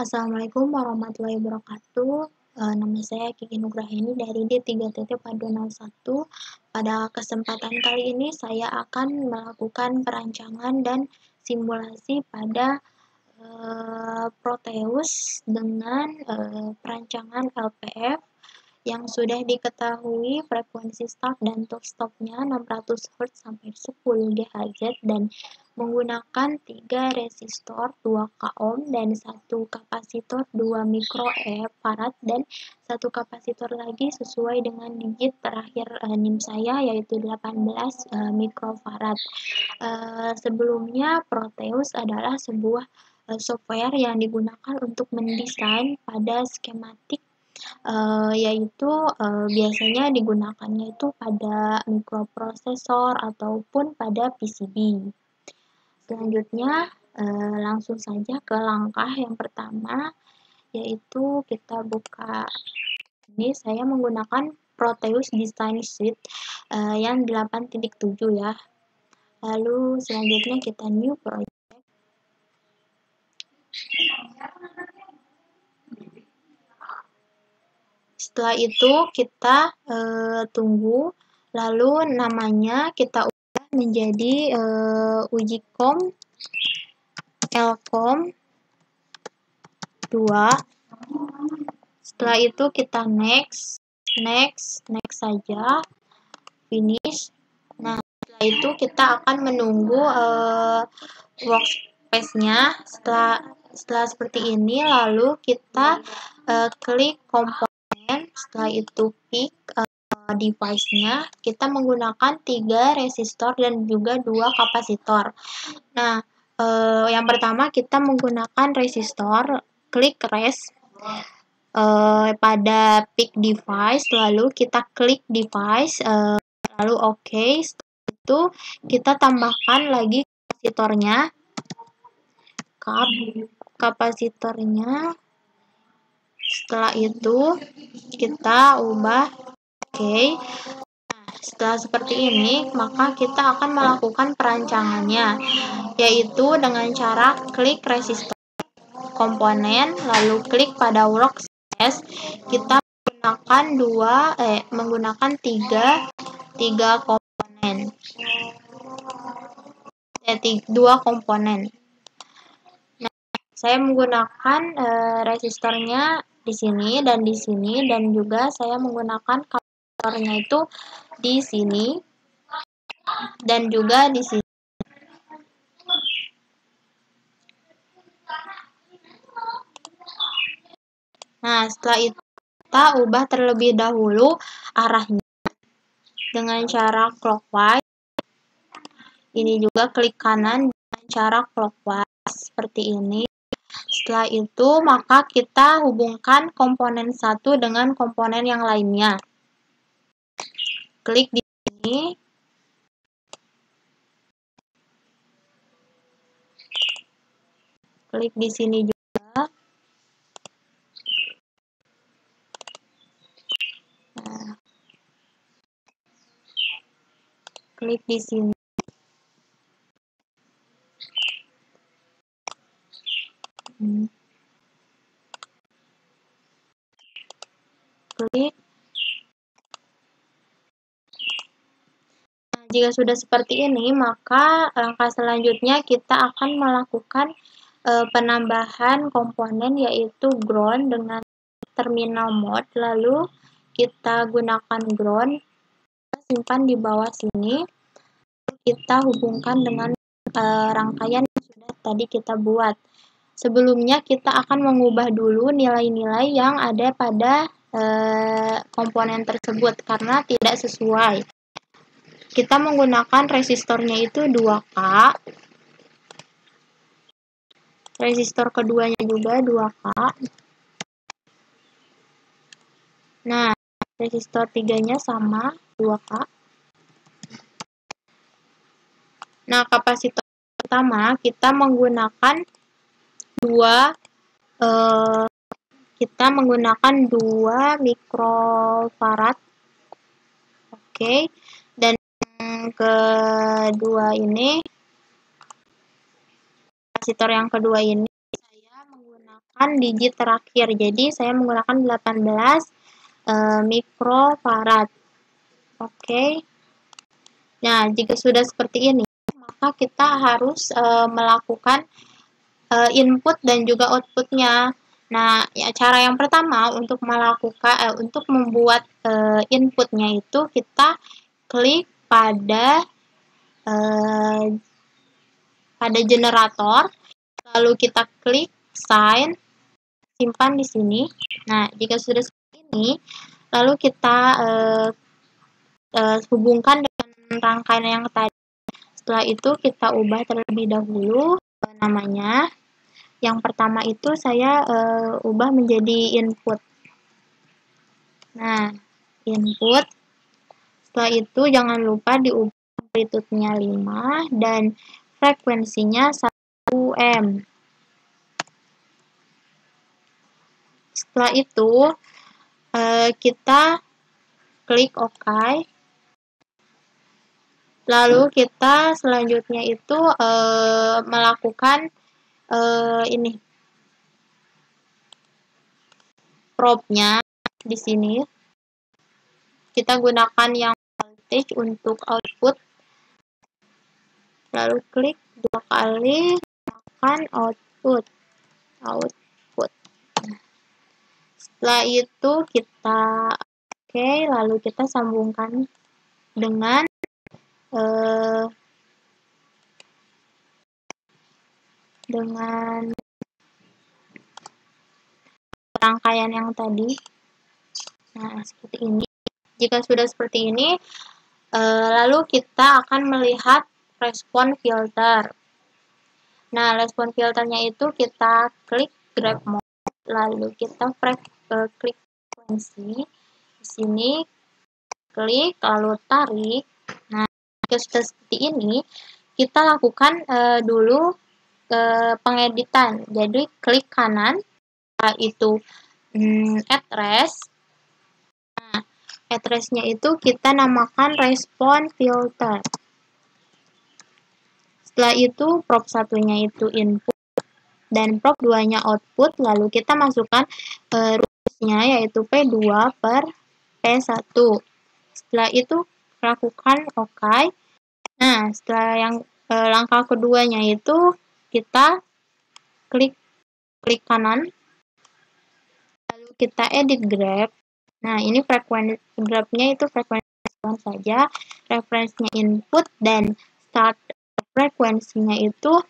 Assalamualaikum warahmatullahi wabarakatuh. Nama saya Kiki Nugraheni dari D3.Paduan 01. Pada kesempatan kali ini saya akan melakukan perancangan dan simulasi pada Proteus dengan perancangan LPF yang sudah diketahui frekuensi start dan stop-nya 600 Hz sampai 10 GHz dan menggunakan 3 resistor 2 ohm dan 1 kapasitor 2 mikrofarad dan 1 kapasitor lagi sesuai dengan digit terakhir NIM saya yaitu 18 mikrofarad. Sebelumnya Proteus adalah sebuah software yang digunakan untuk mendesain pada skematik yaitu biasanya digunakannya itu pada mikroprosesor ataupun pada PCB. Selanjutnya langsung saja ke langkah yang pertama, yaitu kita buka ini. Saya menggunakan Proteus Design Sheet yang 8.7 ya. Lalu selanjutnya kita new project. Setelah itu kita tunggu, lalu namanya kita ubah menjadi Ujicom Lcom 2. Setelah itu kita next saja, finish. Nah, setelah itu kita akan menunggu workspace-nya. Setelah seperti ini, lalu kita klik komponen. Setelah itu pick device-nya. Kita menggunakan 3 resistor dan juga 2 kapasitor. Nah, yang pertama kita menggunakan resistor, klik res pada pick device, lalu kita klik device, lalu OK. Setelah itu kita tambahkan lagi kapasitornya. Setelah itu kita ubah OK. Nah, setelah seperti ini, maka kita akan melakukan perancangannya, yaitu dengan cara klik resistor komponen, lalu klik pada workspace. Kita menggunakan tiga komponen, dua komponen. Nah, saya menggunakan resistornya di sini dan juga saya menggunakan kapasitornya itu di sini dan juga di sini. Nah, setelah itu kita ubah terlebih dahulu arahnya dengan cara clockwise. Ini juga klik kanan dengan cara clockwise seperti ini. Setelah itu, maka kita hubungkan komponen satu dengan komponen yang lainnya. Klik di sini. Klik di sini juga. Nah, klik di sini. Klik. Nah, jika sudah seperti ini, maka langkah selanjutnya kita akan melakukan penambahan komponen yaitu ground dengan terminal mode. Lalu kita gunakan ground, simpan di bawah sini. Kita hubungkan dengan rangkaian yang sudah tadi kita buat. Sebelumnya kita akan mengubah dulu nilai-nilai yang ada pada komponen tersebut karena tidak sesuai. Kita menggunakan resistornya itu 2K. Resistor keduanya juga 2K. Nah, resistor 3-nya sama 2K. Nah, kapasitor pertama kita menggunakan 2 mikrofarad. Oke. Dan yang kapasitor yang kedua ini saya menggunakan menggunakan digit terakhir. Jadi saya menggunakan 18 mikrofarad. Oke. Nah, jika sudah seperti ini, maka kita harus melakukan input dan juga outputnya. Nah, ya, cara yang pertama untuk untuk membuat inputnya itu kita klik pada generator, lalu kita klik sign, simpan di sini. Nah, jika sudah seperti ini, lalu kita hubungkan dengan rangkaian yang tadi. Setelah itu kita ubah terlebih dahulu namanya. Yang pertama itu saya ubah menjadi input. Nah, input. Setelah itu jangan lupa diubah amplitude-nya 5 dan frekuensinya 1 M. Setelah itu kita klik OK. Lalu kita selanjutnya itu melakukan ini probe-nya di sini. Kita gunakan yang voltage untuk output. Lalu klik 2 kali, gunakan output. Setelah itu kita oke, lalu kita sambungkan dengan rangkaian yang tadi. Nah, seperti ini. Jika sudah seperti ini, lalu kita akan melihat respon filter. Nah, respon filternya itu kita klik grab mode, lalu kita klik frekuensi. Di sini klik, lalu tarik. Nah, jika sudah seperti ini, kita lakukan dulu pengeditan. Jadi, klik kanan, itu address. Nah, address-nya itu kita namakan respon filter. Setelah itu, probe 1-nya itu input dan probe 2-nya output. Lalu kita masukkan rumusnya yaitu P2 per P1. Setelah itu, lakukan OK. Nah, setelah yang langkah keduanya itu kita klik kanan, lalu kita edit graph. Nah, ini frekuensi graph-nya itu frekuensi saja, referensinya input dan start frekuensinya itu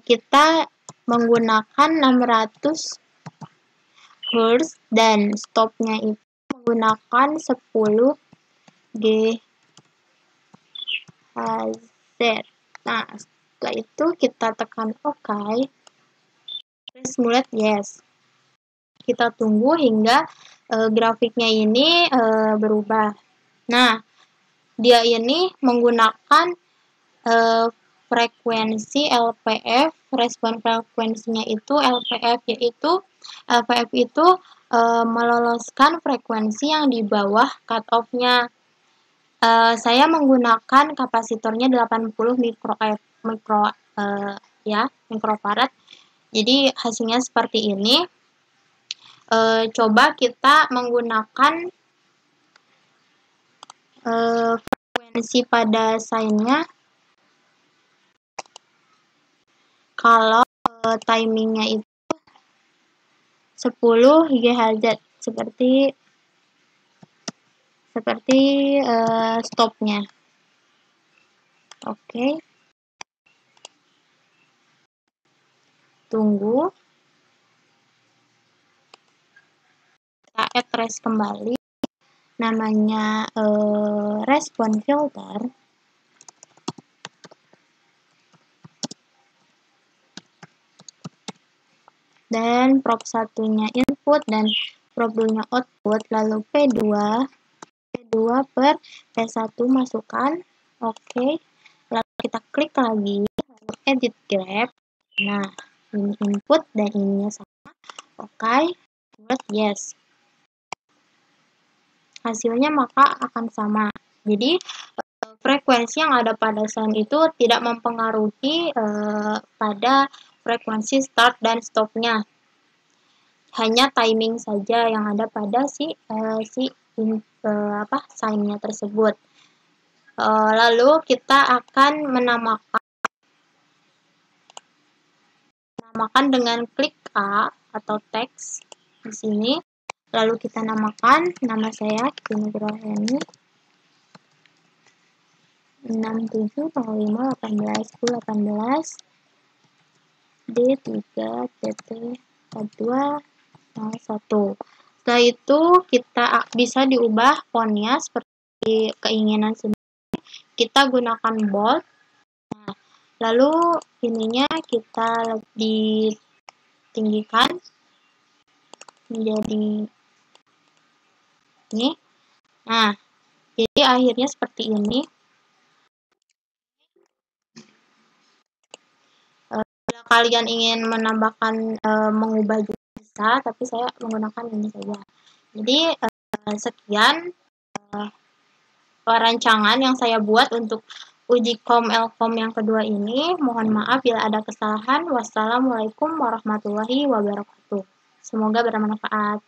kita menggunakan 600 Hz dan stopnya itu menggunakan 10 GHz. Nah, setelah itu kita tekan OK. Simulate yes. Kita tunggu hingga grafiknya ini berubah. Nah, dia ini menggunakan frekuensi LPF, respon frekuensinya itu LPF, yaitu LPF itu meloloskan frekuensi yang di bawah cutoff-nya. Saya menggunakan kapasitornya 80 mikrofarad. Jadi hasilnya seperti ini. Coba kita menggunakan frekuensi pada sign-nya. Kalau timingnya itu 10 GHz seperti stopnya. Oke. Tunggu. Kita address kembali. Namanya respon filter. Dan probe 1-nya input dan probe 2-nya output, lalu P2 per P1 masukkan. Oke. Lalu kita klik lagi, lalu edit graph. Nah, ini input dan ininya sama. Oke. Yes. Hasilnya maka akan sama. Jadi, frekuensi yang ada pada sign itu tidak mempengaruhi pada frekuensi start dan stopnya. Hanya timing saja yang ada pada sign-nya tersebut. Lalu kita akan menamakan dengan klik A atau teks di sini. Lalu kita namakan nama saya Kiki Nugraheni 6705181018 D3 TT 4201. Setelah itu kita bisa diubah fontnya seperti keinginan sendiri. Kita gunakan bold. Nah, lalu ininya kita ditinggikan menjadi ini. Nah, jadi akhirnya seperti ini. Bila kalian ingin menambahkan mengubah juga bisa, tapi saya menggunakan ini saja. Jadi sekian perancangan yang saya buat untuk uji Kom-Elkom yang kedua ini. Mohon maaf bila ada kesalahan. Wassalamualaikum warahmatullahi wabarakatuh. Semoga bermanfaat.